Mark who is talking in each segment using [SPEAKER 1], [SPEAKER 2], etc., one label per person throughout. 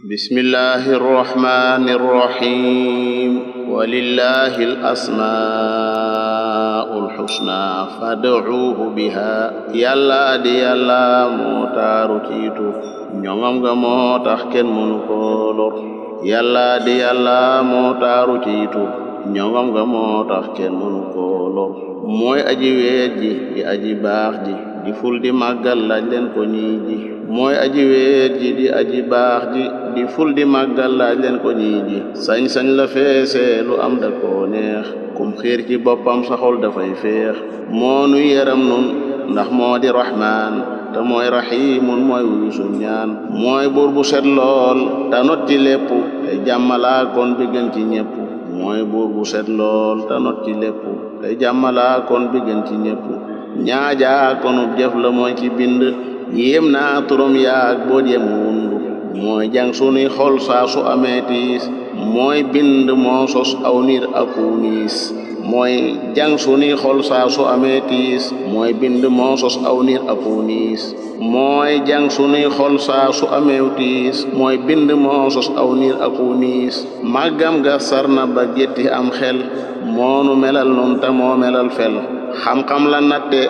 [SPEAKER 1] بسم الله الرحمن الرحيم ولله الأسماء الحسنى فادعوه بها يلا دي يلا موتارو تيتو ñongam ga moo tax kenn mënu ko lor yàlla di yàlla mootaaru ciitu ñongam ga moo tax kenn mënu ko lor mooy aji weet ji di aji baax ji di ful di màggal laaj leen ko ñii ji mooy aji weet ji di aji baax ji di ful di màggal laaj leen ko ñii ji sañ-sañ la feese lu am da koo neex kum xiir ci boppam saxol dafay féex moo nu yaram nun ndax moo di rahmaan te mooy rahimun mooy wuyu sun ñaan mooy buur bu set lool te not ci lépp te jàmmalaa kon bi gën ci ñépp mooy buur bu set lool te not ci lépp te jàmmalaa kon bi gën ci ñépp ñaajaa konub jëf la mooy ci bind yéem naa turam yaag boot yemu wundu mooy jàng sunuy xol saa su amee tiis mooy bind moo sos aw niir aku niis mooy jàng sunuy xol saa su amee tiis mooy bind moo sos aw niir aku niis mooy jàng sunuy xol saa su amee tiis mooy bind moo sos aw niir aku niis màggam ga sarna ba gétti am xel moonu melal nun ta moo melal fel xam-xam la natte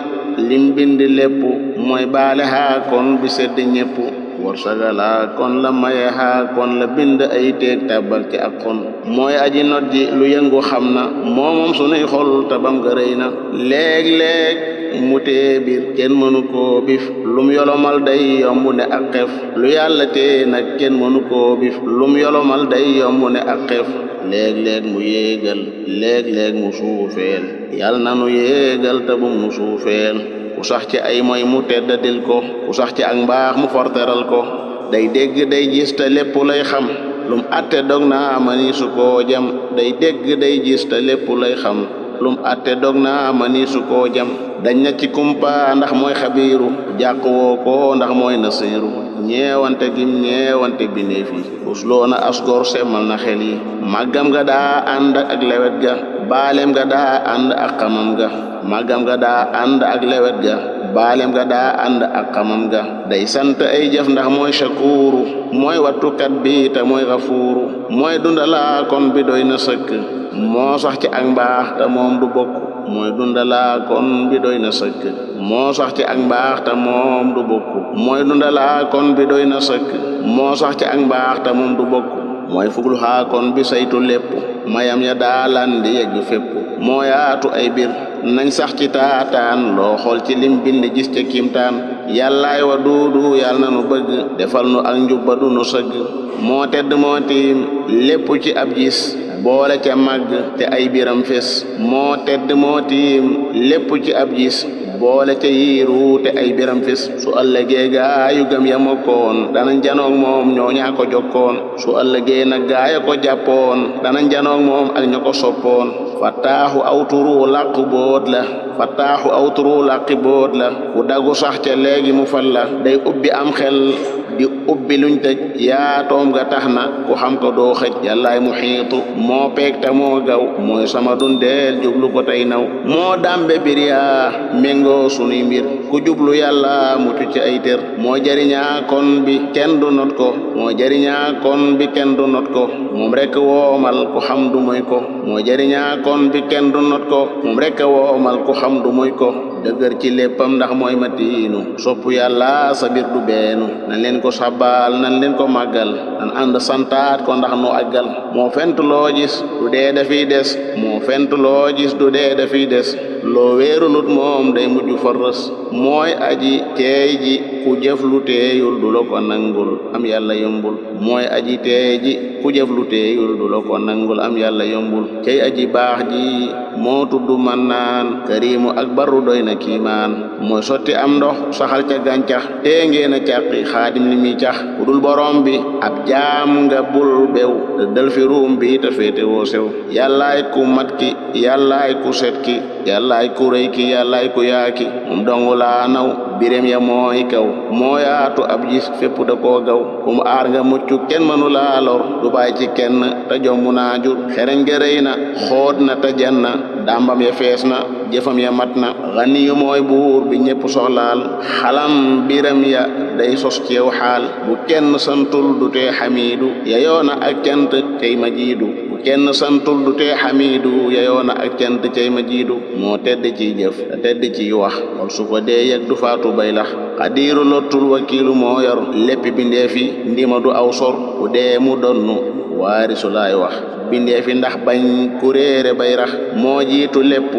[SPEAKER 1] lim bind lépp mooy baale haa kon bi sedd ñépp warsagala kon la maye haa kon la bind ay teeg tàbbal ci ak xon mooy aji not ji lu yëngu xam na moom sunuy xol tabam ga rëy na léeg-léeg mu tee biir kenn mënu koo bif lum yolomal day yomb ne ak xef lu yàlla tee nag kenn mënu koo bif lum yolomal day yomb ne ak xef léeg-léeg mu yéegal léeg-léeg mu suufeel yàlla na nu yéegal te bu mu suufeel ku sax ci ay moy mu teddadil ko ku sax ci ak mbaax mu forteral ko day dégg day gis te lépp lay xam lum atte dog naa mani su koo jam day dégg day gis te lépp lay xam lum atte dog naa mani su koo jam dañ na ci kumpa ndax mooy xabiiru jàq woo ko ndax mooy nasiiru ñeewante gim ñeewante bindeef yi usloo na asgor semmal na xel yi màggam ga daa ànd ak lewet ga baaleem ga daa ànd ak xamam ga màggam ga daa ànd ak lewet ga baaleem ga daa ànd ak xamam ga day sant ay jëf ndax mooy shakuuru mooy wattukat bi te mooy xafuuru mooy dundalaa kon bi doy na sëkk moo sax ci ak mbaax te moom du bokk mooy dundalaa kon bi doy na sëkk moo sax ci ak mbaax te moom du bokk mooy dundalaa kon bi doy na sëkk moo sax ci ak mbaax te moom du bokk mooy fuglu xaa kon bi saytu lépp mayam ya daalan di yegg fépp moo yaatu ay bir nañ sax ci taataan loo xool ci lim bind gis ca kiimtaan yàllaay wa duudu yàlla na nu bëgg defal nu ak njubba du nu sëgg moo tedd moo tiim lépp ci ab gis boole ca màgg te ay biram fes moo tedd moo tiim lépp ci ab gis boole ca yiiru te ay biram fes su ëllëgee gaayu gëm ya mokkoon danañ janoog moom ñoo ñaa ko jokkoon su ëllëgee nag gaaya ko jàppoon danañ janoog moom ak ña ko soppoon fattaaxu aw turu làq boot la fattaaxu aw turu làqi boot la ku dagu sax ca léegi mu fal la day ubbi am xel di ubbi luñ tëj yaatoom ga tax na ku xam ko doo xëj yàllaay mu xiitu moo peeg te moo gaw mooy sama dundeel jublu ko tey naw moo dambe bir yaa méngoo sunuy mbir ku jublu yàlla mucc ci ay tër moo jariñaa kon bi kenn du not ko moo jariñaa kon bi kenn du not ko moom rekk woomal ku xam du moy ko moo jariñaa kon bi kenn du not ko moom rekk woomal ku xam du moy ko dëgër ci léppam ndax mooy matiinu sopp yàlla sa bir du beenu nan leen ko sabal nan leen ko màggal nan ànd santaat ko ndax nu àggal moo fent loo gis du dee dafiy des moo fent loo gis du dee dafiy des loo wéerulut moom day mujj farrës mooy aji teey ji ku jëf lu teeyul du la ko nangul am yàlla yombul mooy aji teey ji ku jëf lu teeyul du la ko nangul am yàlla yombul cey aji baax ji moo tudd mannaan karimu ak barru doy na kiimaan mooy sotti am ndox saxal ca gàncax tee ngeen a càqi xaadim li muy cax ku dul borom bi ab jaam nga bul bew te dal fi ruum bi te féete woo sew yàllaay ku mat ki yàllaay ku set ki yàllaay ku rëy ki yàllaay ku yaaki moom dongu laa naw bireem ya mooy kaw moo yaatu ab gis fépp da koo gaw kum aar nga mucc kenn mënu laa lor du bàyyi ci kenn te jommu naa jur xereñ ga rëy na xoot na te jan na dàmbam ya fees na jëfam ya mat na ganiyu mooy buur bi ñépp soxlaal xalam biram ya day sos ceew xaal bu kenn santul du tee xamiidu yayoona ak cant cay majiidu bu kenn santul du tee xamiidu yayoona ak cant cay majiidu moo tedd ciy jëf te tedd ciy wax wal su ko dee yëg du faatu bay lax xadiiru lottul wakiilu moo yor lépp bindeefi ndima du aw sor ku dee mu donnu waarisu laay wax bindeefi ndax bañ ku réere bay rax moo jiitu lépp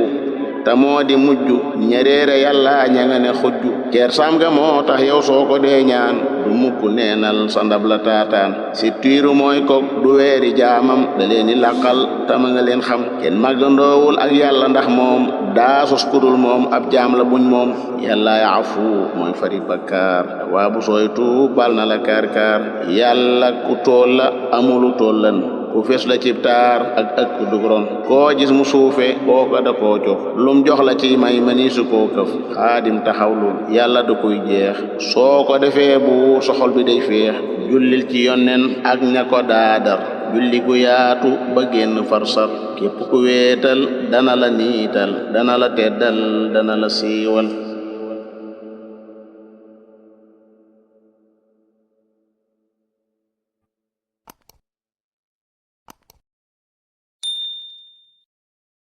[SPEAKER 1] te moo di mujj ñereere yàlla ña nga ne xujju ker sam ga moo tax yow soo ko dee ñaan du mukk neenal sa ndab la taataan si tiiru mooy kok du weeri jaamam da leen di làqal tama nga leen xam kenn màggandoowul ak yàlla ndax moom daa sos kudul moom ab jaam la buñ moom yàlla yaafu mooy fari bakkaar waa bu sooy tuub bal na la kaar-kaar yàlla ku tool la amulu tollan ku fees la cib taar ak ëkk dugron koo gis mu suufe kooka da koo jox lum jox la ci may manisu koo këf xaadim taxawlul yàlla da koy jeex soo ko defee bu soxol bi day féex jullil ci yonnen ak ña ko daadar julli gu yaatu ba génn farsar képp ku wéetal dana la niital dana la teddal dana la siiwal